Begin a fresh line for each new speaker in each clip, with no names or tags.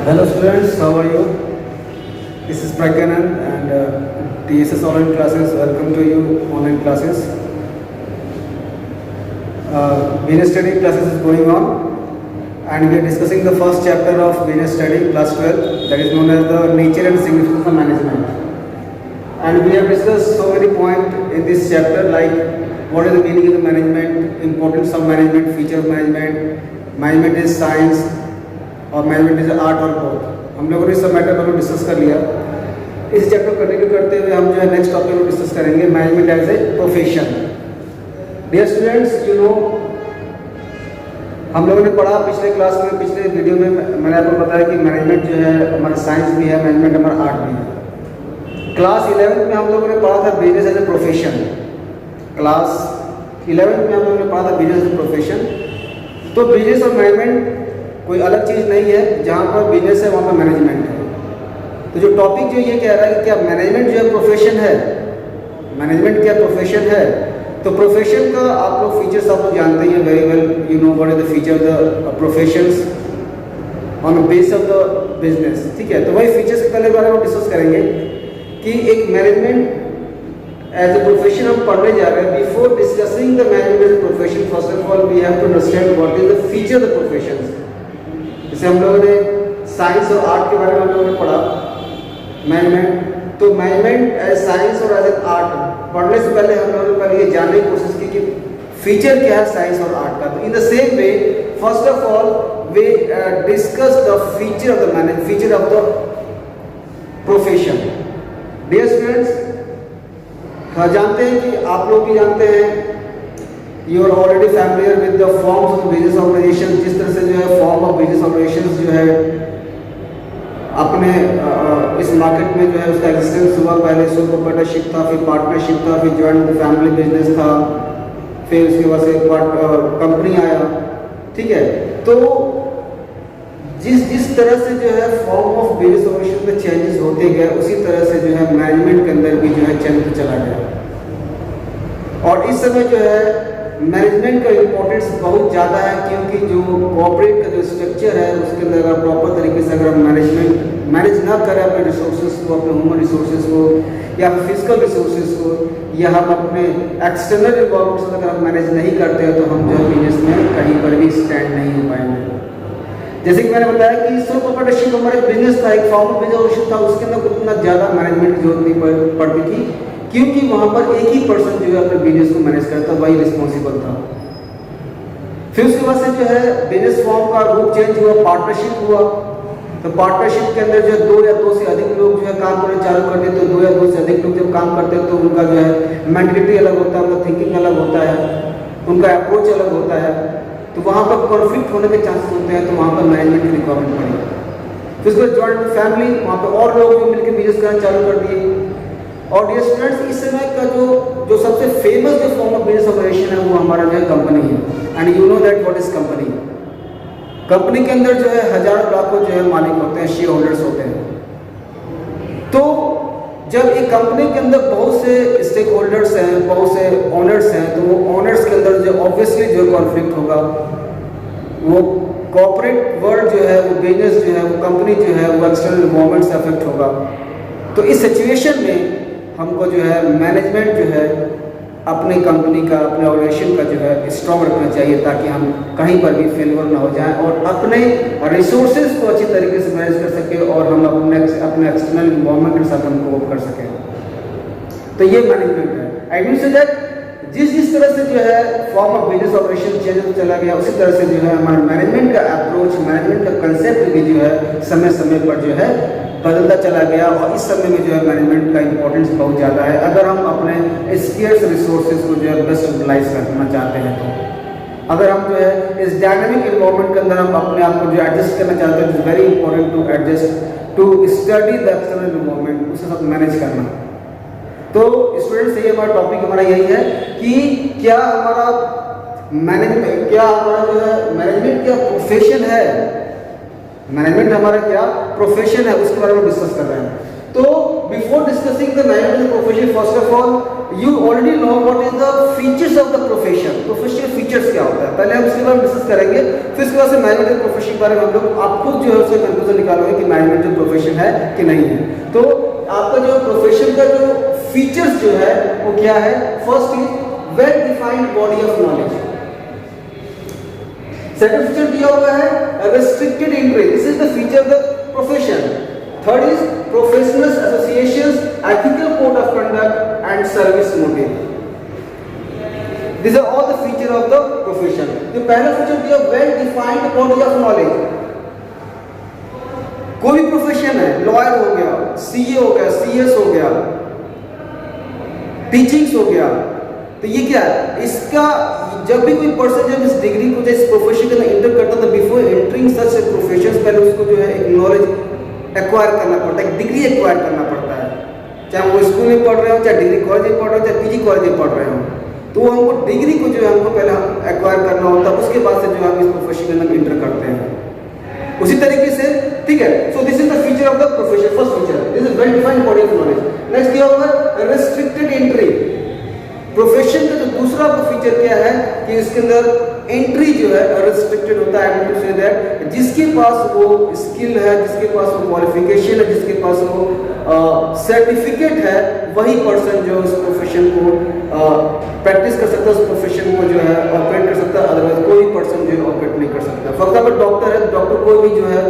Hello students, how are you? This is Pragyanand and TSS online classes. Welcome to you online classes. Venus study classes is going on and we are discussing the first chapter of Venus study, class 12, that is known as the nature and significance of management. And we have discussed so many points in this chapter, like what is the meaning of the management, importance of management, feature of management is science और management is art और both. हम लोगों ने सब matter पर discuss कर लिया। इस चैप्टर को कंटिन्यू करते हुए हम जो है नेक्स्ट टॉपिक को डिस्कस करेंगे, management as a profession. Dear students, you know हम लोगों ने पढ़ा पिछले क्लास में, पिछले वीडियो में मैंने आपको बताया कि मैनेजमेंट जो है हमारा साइंस भी है, मैनेजमेंट हमारा आर्ट भी है। क्लास 11 में हम लोगों ने पढ़ा था business as a profession. Class 11 में हम लोगों ने पढ़ा था बिजनेस एज ए प्रोफेशन। तो बिजनेस और मैनेजमेंट कोई अलग चीज़ नहीं है। जहाँ पर बिजनेस है वहाँ पर मैनेजमेंट है। तो जो टॉपिक जो ये कह रहा है कि क्या मैनेजमेंट जो है प्रोफेशन है, मैनेजमेट क्या प्रोफेशन है, तो प्रोफेशन का आप लोग फीचर्स आप लोग जानते हैं very well. You know what is the feature of the professions on the base of the business. ठीक है, तो वही फीचर्स के पहले बारे में डिस्कस करेंगे कि एक मैनेजमेंट एज ए प्रोफेशन हम पढ़ने जा रहे हैं। Before discussing the management as a profession, first of all we have to understand what is the feature of the profession. जैसे हम लोगों ने साइंस और आर्ट के बारे में हम लोगों ने पढ़ा मैनेजमेंट, तो मैनेजमेंट एज साइंस और एज एन आर्ट पढ़ने से पहले हम लोगों ने पहले ये जानने की कोशिश की कि फीचर क्या है साइंस और आर्ट का। तो in the same way first of all we discuss the feature of the management, feature of the profession. Dear students, जानते हैं कि आप लोग भी जानते हैं, you are already familiar with the forms of business organisation. जिस तरह से जो है फॉर्म ऑफ बिजनेस ऑर्गेनाइजेशन जो है अपने इस मार्केट में जो है उसका एग्जिस्टेंस हुआ। पहले सोल प्रोप्राइटरशिप था, फिर पार्टनरशिप था, फिर जॉइंट फैमिली बिजनेस था, फिर उसके बाद से कंपनी आया। ठीक है, तो जिस तरह से जो है फॉर्म ऑफ बिजनेस ऑर्गेनाइजेशन में चेंजेस होते गए, उसी तरह से जो है मैनेजमेंट के अंदर भी जो है चेंज चला गया। और इस समय जो है मैनेजमेंट का इम्पोर्टेंस बहुत ज़्यादा है, क्योंकि जो कॉर्पोरेट का जो स्ट्रक्चर है उसके अंदर अगर प्रॉपर तरीके से अगर हम मैनेज ना करें अपने रिसोर्सेज को, अपने ह्यूमन रिसोर्सेज को या फिजिकल रिसोर्सेज को, या हम अपने एक्सटर्नल इन्वायरमेंट से अगर हम मैनेज नहीं करते हैं, तो हम जो है बिजनेस में कहीं पर भी स्टैंड नहीं हो पाएंगे। जैसे कि मैंने बताया कि सोल प्रोप्राइटरशिप हमारा बिजनेस था, एक फॉर्म ऑफ बिजनेस था, उसके अंदर उतना ज़्यादा मैनेजमेंट की जरूरत नहीं पड़ती थी, क्योंकि वहां पर एक ही पर्सन जो है अपने बिजनेस को मैनेज करता, वही रिस्पॉन्सिबल था। फिर उसके बाद से जो है बिजनेस फॉर्म का रूप चेंज हुआ, पार्टनरशिप हुआ। तो पार्टनरशिप के अंदर जो 2 या 2 से अधिक लोग जो है काम करना चालू करते, तो 2 या 2 से अधिक लोग जब काम करते हैं तो उनका जो है मेंटलिटी अलग होता है, उनका थिंकिंग अलग होता है, उनका अप्रोच अलग होता है। तो वहाँ पर कॉन्फ्लिक्ट होने के चांसेस होते हैं, तो वहाँ पर मैनेजमेंट की रिक्वायरमेंट पड़ी। फिर उसके जॉइंट फैमिली, वहाँ पर और लोग जो मिलकर बिजनेस करना चालू कर दिए। और डियर स्टूडेंट्स, इस समय का जो सबसे फेमस जो फॉर्म ऑफ बिजनेस ऑपरेशन है वो हमारा जो है कंपनी है। And you know that what is company. Company के अंदर जो है हजारों लाखों जो है मालिक होते हैं, शेयर होल्डर्स होते हैं। तो जब एक कंपनी के अंदर बहुत से स्टेक होल्डर्स हैं, बहुत से ओनर्स हैं, तो वो ओनर्स के अंदर जो ऑब्वियसली जो कॉन्फ्लिक्ट होगा, वो कॉर्पोरेट वर्ल्ड जो है, वो बिजनेस जो है, वो कंपनी जो है, वो एक्सटर्नल इन्वायरमेंट से अफेक्ट होगा। तो इस सिचुएशन में हमको जो है मैनेजमेंट जो है अपनी कंपनी का, अपने ऑर्गेनाइजेशन का जो है स्ट्रॉन्ग रखना चाहिए, ताकि हम कहीं पर भी फेलियर ना हो जाएं और अपने रिसोर्सेज को अच्छी तरीके से मैनेज कर सकें और हम अपने एक्सटर्नल इन्वायरमेंट के साथ हम कोप कर सकें। तो ये मैनेजमेंट है। आई मीन से दैट जिस तरह से जो है form of business operation change होता चला गया, उसी तरह से जो है हमारा मैनेजमेंट का अप्रोच, मैनेजमेंट का कंसेप्ट भी जो है समय समय पर जो है बदलता चला गया। और इस समय में जो है मैनेजमेंट का इंपॉर्टेंस बहुत ज़्यादा है, अगर हम अपने स्केर्स रिसोर्सेज को जो है बेस्ट यूटिलाइज करना चाहते हैं। तो अगर हम जो है इस डायनामिक इन्वायरमेंट के अंदर हम अपने आप को जो एडजस्ट करना चाहते हैं, it's very important to adjust, to study the external environment, उसके साथ मैनेज करना। तो स्टूडेंट्स, ये हमारा टॉपिक हमारा यही है कि क्या हमारा मैनेजमेंट, क्या हमारा जो है मैनेजमेंट क्या प्रोफेशन है, मैनेजमेंट हमारा क्या प्रोफेशन है, उसके बारे में डिस्कस कर रहे हैं। तो before discussing the management of the profession, first of all, you already know what is the features of the profession. Professional features क्या होता है, पहले हम इसके बारे में डिस्कस करेंगे, फिर इसके बाद से मैनेजमेंट ऑफ प्रोफेशन के बारे में हम लोग आपको जो है उसका कंक्लूजन निकालोगे कि मैनेजमेंट ऑफ प्रोफेशन है कि नहीं है। तो आपका जो प्रोफेशन का जो फीचर्स जो है वो क्या है? First is well defined body of knowledge. Second feature दिया हुआ है restricted entry, this is the feature of the profession. Third is professional associations, ethical code of conduct and service motive. These are all the feature of the profession. जो पहला feature दिया well defined body of knowledge. कोई भी profession है, lawyer हो गया, CA हो गया, सीएस हो गया, टीचिंग्स हो गया, तो ये क्या है? इसका जब भी कोई पर्सन जब इस डिग्री को इस प्रोफेशन के अंदर एंटर करता है, बिफोर एंटरिंग सच प्रोफेशन पहले उसको जो है एक नॉलेज एक्वायर करना पड़ता है, एक डिग्री एक्वायर करना पड़ता है। चाहे वो स्कूल में पढ़ रहे हो, चाहे डिग्री कॉलेज में पढ़ रहे हो, चाहे पीजी कॉलेज में पढ़ रहे हो, तो हमको डिग्री को जो है हमको पहले एक्वायर करना होता है, उसके बाद से जो हम इस प्रोफेशन के अंदर एंटर करते हैं। उसी तरीके से ठीक है। So this is the feature of the profession, first feature, this is well defined body of knowledge. Next क्या होगा? Restricted entry. प्रोफेशन का जो दूसरा फीचर क्या है कि इसके अंदर एंट्री जो है रिस्ट्रिक्टेड होता है। आई टू से दैट जिसके पास वो स्किल है, जिसके पास वो क्वालिफिकेशन है, जिसके पास वो सर्टिफिकेट है, वही पर्सन जो इस प्रोफेशन को प्रैक्टिस कर सकता है, उस प्रोफेशन को जो है ऑपरेट कर सकता है। अदरवाइज कोई पर्सन जो है ऑपरेट नहीं कर सकता। फॉर एग्जाम्पल डॉक्टर है, डॉक्टर कोई भी जो है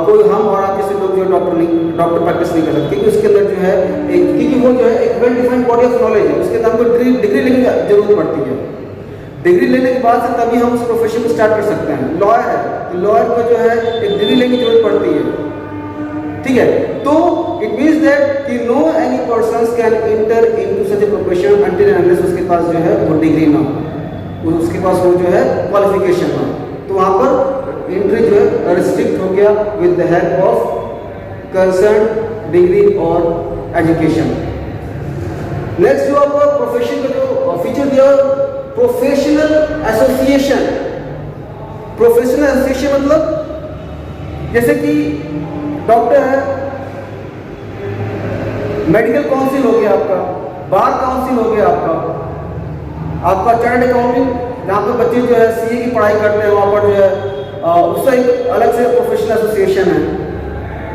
कोई हम और आप जैसे लोग जो डॉक्टर प्रैक्टिस नहीं कर सकते, क्योंकि उसके अंदर जो है क्योंकि वो जो है एक well defined body of knowledge है, उसके अंदर हमको डिग्री लेने की जरूरत पड़ती है। डिग्री लेने के बाद से तभी हम उस प्रोफेशन को स्टार्ट कर सकते हैं। लॉयर है तो लॉयर को जो है एक डिग्री लेने की जरूरत पड़ती है, ठीक है। तो इट मींस दैट कि no any person can enter into such a profession until and unless उसके पास जो है वो डिग्री ना हो, उसके पास वो जो है क्वालिफिकेशन हो। तो वहां पर एंट्री जो है रिस्ट्रिक्ट हो गया with the help of concern degree और एजुकेशन। नेक्स्ट जो आपको प्रोफेशन का जो फीचर दिया प्रोफेशनल एसोसिएशन। प्रोफेशनल एसोसिएशन मतलब जैसे कि डॉक्टर है, मेडिकल काउंसिल हो गया आपका, बार काउंसिल हो गया आपका चार्टर्ड अकाउंटिंग, जहाँ पे बच्चे जो है सीए की पढ़ाई करते हैं, वहाँ पर जो है उसका एक अलग से प्रोफेशनल एसोसिएशन है,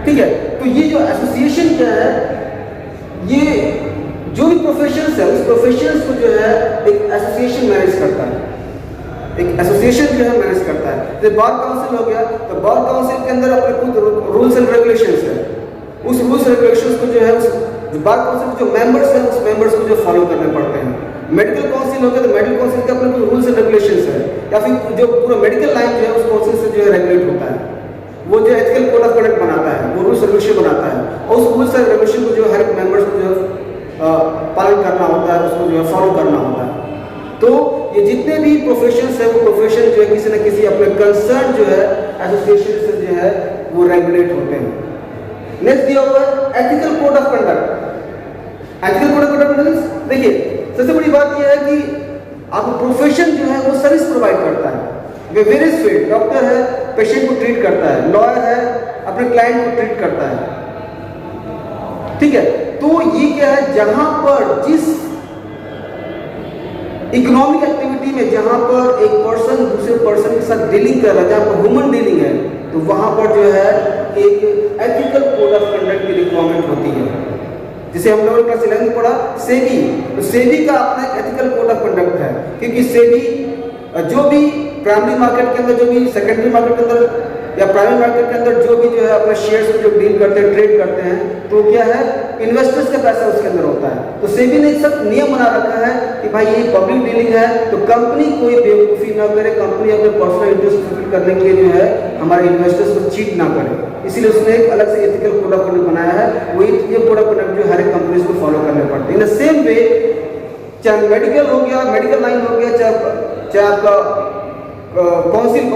ठीक है। तो ये जो एसोसिएशन क्या है, ये जो भी प्रोफेशंस है उस प्रोफेशंस को जो है एक एसोसिएशन मैनेज करता है, एक एसोसिएशन जो है मैनेज करता है। जैसे बार काउंसिल हो गया तो बार काउंसिल के अंदर अपने कुछ रूल्स एंड रेगुलेशंस है, उस रूल्स रेगुलेशंस को जो है उस बार काउंसिल के जो मेंबर्स हैं उस मेंबर्स को जो फॉलो करने पड़ते हैं। मेडिकल काउंसिल हो गया तो मेडिकल काउंसिल के अपने कुछ रूल्स एंड रेगुलेशंस है, या फिर जो पूरा मेडिकल लाइन जो है उस काउंसिल से जो है रेगुलेट होता है, वो जो एथिकल कोड ऑफ कंडक्ट बनाता है, वो रूल्स रेगुलेशन बनाता है, और उस रूल्स एंड रेगुलेशन को जो हर एक मेंबर्स को जो पालन करना होता है, उसको जो है फॉलो करना होता है। तो ये जितने भी प्रोफेशंस है वो प्रोफेशन जो है किसी न किसी अपने कंसर्न जो है एसोसिएशन से जो है वो रेगुलेट होते हैं। नेक्स्ट दिया हुआ है ethical code of conduct. Ethical code of conduct देखिए सबसे बड़ी बात यह है कि आप प्रोफेशन जो है वो सर्विस प्रोवाइड करता है। वेरियस फील्ड, डॉक्टर है पेशेंट को ट्रीट करता है, लॉयर है अपने क्लाइंट को ट्रीट करता है, ठीक है। तो ये क्या है, जहां पर जिस इकोनॉमिक एक्टिविटी में जहां पर एक पर्सन दूसरे पर्सन के साथ डीलिंग कर रहा है, जहां पर ह्यूमन डीलिंग है, तो वहां पर जो है एक एथिकल कोड ऑफ कंडक्ट की रिक्वायरमेंट होती है। जिसे हम लोगों ने क्लास 11 में पढ़ा सेबी, तो सेबी का अपना एक एथिकल कोड ऑफ कंडक्ट है, क्योंकि सेबी जो भी प्राइमरी मार्केट के अंदर, जो भी सेकेंडरी मार्केट के अंदर या प्राइमरी मार्केट के अंदर जो भी जो है अपने शेयर्स को जो डील करते हैं, ट्रेड करते हैं, तो क्या है इन्वेस्टर्स का पैसा उसके अंदर होता है। तो सेबी ने सब नियम बना रखा है कि भाई ये पब्लिक डीलिंग है, तो कंपनी कोई बेवकूफ़ी ना करे, कंपनी अपने पर्सनल इंटरेस्ट फुलफिल करने के लिए जो है हमारे इन्वेस्टर्स को चीट ना करे, इसीलिए उसने एक अलग से एथिकल कोड ऑफ कंडक्ट बनाया है। वही ये कोड ऑफ कंडक्ट जो हर एक कंपनीज को फॉलो करने पड़ते हैं। इन द सेम वे चाहे मेडिकल हो गया, मेडिकल लाइन हो गया, चाहे आपका काउंसिल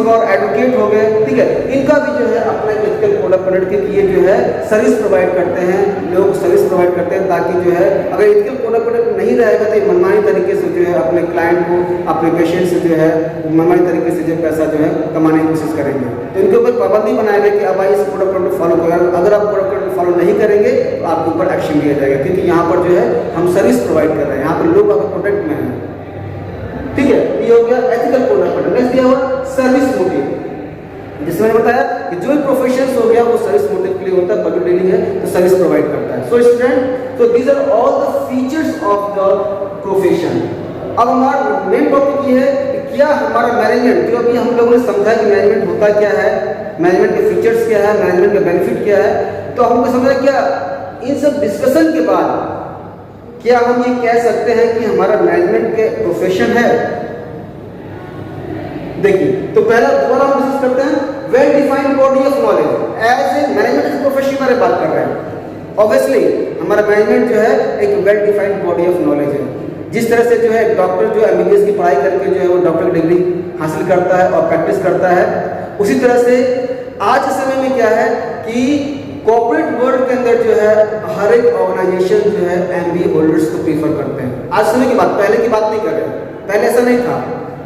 फॉर एडवोकेट हो गए, ठीक है, इनका भी जो है अपना एथिकल कोड ऑफ कंडक्ट की ये जो है सर्विस प्रोवाइड करते हैं, लोग सर्विस प्रोवाइड करते हैं, ताकि जो है अगर एथिकल कोड ऑफ कंडक्ट नहीं रहेगा तो ये मनमानी तरीके से जो है अपने क्लाइंट को, अपने पेशेंट से जो है मनमानी तरीके से जो पैसा जो है कमाने की कोशिश करेंगे। तो इनके ऊपर पाबंदी बनाया गया कि अब भाई इस कोड ऑफ कंडक्ट फॉलो करें, अगर आप कोड ऑफ कंडक्ट फॉलो नहीं करेंगे तो आपके ऊपर एक्शन लिया जाएगा, क्योंकि यहाँ पर जो है हम सर्विस प्रोवाइड कर रहे हैं, यहाँ पर लोग अगर प्रोडक्ट में है। ठीक है, ये हो गया ethical code of conduct. Next दिया हुआ सर्विस मोटिव, जिसमें मैंने बताया कि जो भी प्रोफेशन हो गया वो सर्विस मोटिव के लिए होता है, पब्लिक डीलिंग है तो सर्विस प्रोवाइड करता है। So student, so these are all the features of the profession। अब हमारा मेन टॉपिक ये है कि क्या हमारा मैनेजमेंट, जो अभी हम लोगों ने समझा कि मैनेजमेंट होता क्या है, मैनेजमेंट के फीचर्स क्या है, मैनेजमेंट का बेनिफिट क्या है, तो हमको समझा क्या इन सब डिस्कशन के बाद क्या हम ये कह सकते हैं कि हमारा मैनेजमेंट के प्रोफेशन है। देखिए, तो पहला दोबारा हम डिस्कस करते हैं well defined body of knowledge as a management profession के बारे में बात कर रहे हैं। ऑब्वियसली हमारा मैनेजमेंट जो है एक well defined body of knowledge है। जिस तरह से जो है डॉक्टर जो एमबीबीएस की पढ़ाई करके जो है वो डॉक्टर की डिग्री हासिल करता है और प्रैक्टिस करता है, उसी तरह से आज के समय में क्या है कि कॉर्पोरेट वर्ल्ड के अंदर जो है हर एक ऑर्गेनाइजेशन जो है एमबीए होल्डर्स को प्रीफर करते हैं। आज समय की बात, पहले की बात नहीं कर रहे, पहले ऐसा नहीं था,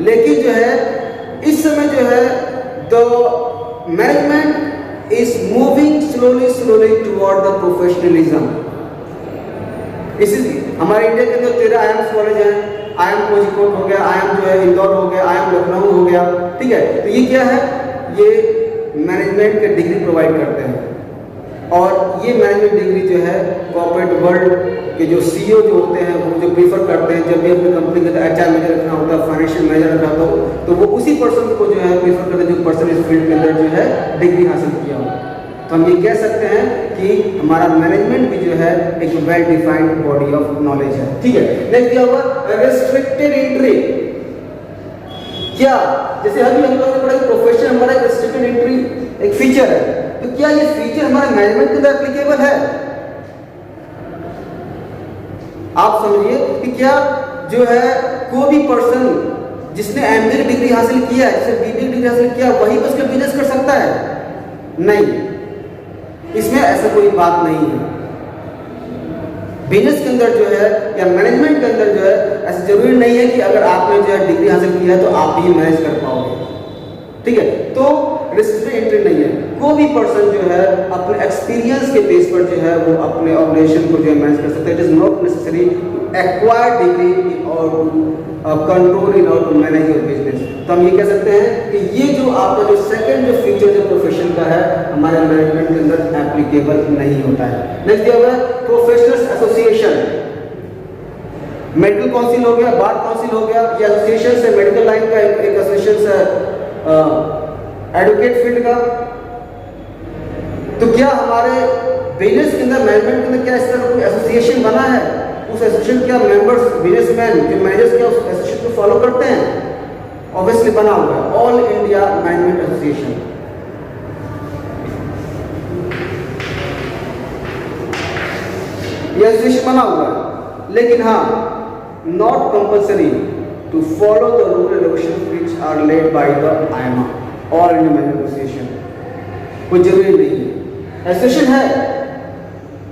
लेकिन जो है इस समय जो है the management is moving slowly toward the professionalism. इसी हमारे इंडिया के अंदर 13 आईएम्स कॉलेज हैं, आईएम कोझिकोड हो गया, आईएम जो है इंदौर हो गया, आईएम लखनऊ हो गया। ठीक है, तो ये क्या है, ये मैनेजमेंट के डिग्री प्रोवाइड करते हैं, और ये मैनेजमेंट डिग्री जो है कॉर्पोरेट वर्ल्ड के जो सीईओ जो होते हैं वो जो प्रीफर करते हैं, जब भी अपनी कंपनी के एचआर मैनेजर रखना होता है, फाइनेंशियल मैनेजर रखना होता है, तो वो उसी पर्सन को जो है प्रीफर करते हैं जो पर्सन इस फील्ड के अंदर जो है डिग्री हासिल किया हो। तो हम ये कह सकते हैं कि हमारा मैनेजमेंट भी जो है एक well defined body of knowledge है। ठीक है, नेक्स्ट दिया हुआ रेस्ट्रिक्टेड एंट्री। क्या जैसे अभी हम लोगों ने पढ़ा प्रोफेशन हमारा एक रेस्ट्रिक्टेड एंट्री एक फीचर है, तो क्या ये फीचर हमारे मैनेजमेंट के अंदर एप्लीकेबल है? आप समझिए कि क्या जो है कोई भी पर्सन जिसने एमबीए डिग्री हासिल किया है, जिसने बीबीए डिग्री हासिल किया, वही बस के बिजनेस कर सकता है? नहीं, इसमें ऐसा कोई बात नहीं है। बिजनेस के अंदर जो है या मैनेजमेंट के अंदर जो है ऐसा जरूरी नहीं है कि अगर आपने जो है डिग्री हासिल किया है तो आप भी मैनेज कर पाओगे। ठीक है, तो रेस्ट्रिक्टेड एंट्री नहीं है, कोई भी पर्सन जो है अपने एक्सपीरियंस के बेस पर जो है वो अपने ऑर्गेनाइजेशन को जो है मैनेज कर सकता है। It is not necessary acquired degree और control in order to manage your business. तो हम ये कह सकते हैं कि ये जो आपका जो सेकंड जो फीचर जो प्रोफेशन का है हमारे मैनेजमेंट के अंदर एप्लीकेबल नहीं होता है। नेक्स्ट क्या होगा, प्रोफेशनल्स एसोसिएशन। मेडिकल काउंसिल हो गया, बार काउंसिल हो गया, ये एसोसिएशन है मेडिकल लाइन का एक एसोसिएशन है एडवोकेट फील्ड का। तो क्या हमारे बिजनेस के अंदर मैनेजमेंट के अंदर क्या इस तरह कोई एसोसिएशन बना है? उस एसोसिएशन क्या मेंबर्स बिजनेसमैन जो मैनेजर्स क्या उस एसोसिएशन को फॉलो करते हैं? ऑब्वियसली बना हुआ है ऑल इंडिया मैनेजमेंट एसोसिएशन। ये एसोसिएशन बना हुआ है, लेकिन हाँ not compulsory to follow the rule and regulations which are led by the IMA all India management association. कोई जरूरी नहीं है, एसोसिएशन है,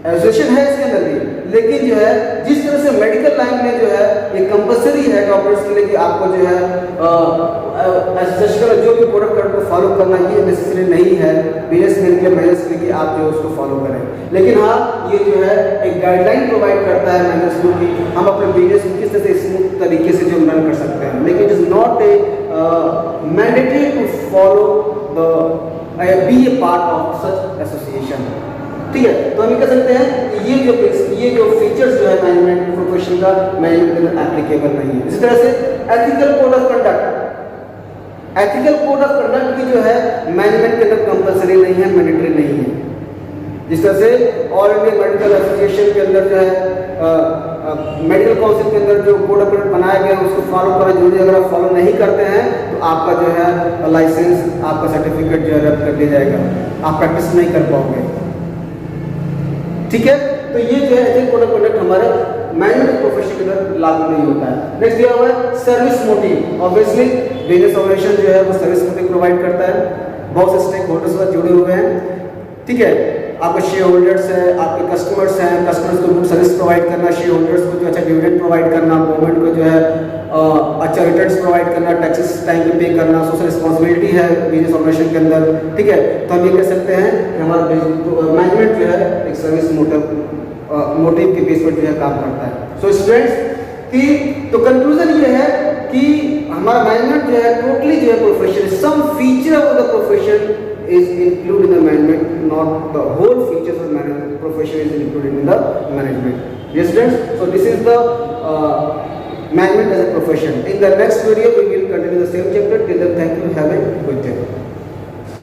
एसोसिएशन है इसके अंदर भी, लेकिन जो है जिस तरह से मेडिकल लाइन में जो है ये कंपल्सरी है डॉक्टर्स के लिए कि आपको जो है एसोसिएशन का जो भी प्रोडक्ट को फॉलो करना, ये नेसेसरी नहीं है बिजनेसमैन के मैनेजर्स के लिए कि आप जो उसको फॉलो करें। लेकिन हाँ ये जो है एक गाइडलाइन प्रोवाइड करता है मैनेजर्स को कि हम अपने बिजनेस को किस तरह से स्मूथ तरीके से जो रन कर सकते हैं, लेकिन it is not a mandatory to follow the be a part of such association. ठीक है, तो हम ये कह सकते हैं कि ये जो फीचर्स जो है मैनेजमेंट प्रोफेशन का मैनेजमेंट के अंदर एप्लीकेबल नहीं है। इसी तरह से ethical code of conduct, ethical code of conduct की जो है मैनेजमेंट के अंदर कंपल्सरी नहीं है, मैंडेटरी नहीं है। जिस तरह से ऑल इंडिया मेडिकल एसोसिएशन के अंदर जो है मेडिकल काउंसिल के अंदर जो कोड ऑफ कंडक्ट बनाया गया है उसको फॉलो करना जरूरी है। अगर आप फॉलो नहीं करते हैं तो आपका जो है लाइसेंस, आपका सर्टिफिकेट जो है रद्द कर दिया जाएगा, आप प्रैक्टिस नहीं कर पाओगे। ठीक है, तो ये जो है एथिकल कोड ऑफ कंडक्ट हमारे मैनेजमेंट प्रोफेशन के अंदर लागू नहीं होता है। नेक्स्ट दिया हुआ है service motive. Obviously business operation जो है वो सर्विस मोटिव प्रोवाइड करता है, बहुत से स्टेक होल्डर्स जुड़े हुए हैं। ठीक है, आपके शेयर होल्डर्स हैं, आपके कस्टमर्स हैं, कस्टमर्स को गुड सर्विस प्रोवाइड करना, शेयर होल्डर्स को जो अच्छा डिविडेंड प्रोवाइड करना, गवर्नमेंट को जो है अच्छा रिटर्न्स प्रोवाइड करना, टैक्सेस टाइम पे पे करना, सोशल रिस्पॉन्सिबिलिटी है बिजनेस ऑपरेशन के अंदर। ठीक है, तो हम ये कह सकते हैं कि हमारा मैनेजमेंट जो है एक सर्विस मोटिव के बेस पर जो है काम करता है। सो स्टूडेंट्स कि तो कंक्लूजन ये है कि हमारा मैनेजमेंट जो है टोटली जो है profession, some feature of the profession is included in the management, not the whole features of management profession is included in the management. Yes students, so this is the management as a profession. In the next video we will continue the same chapter.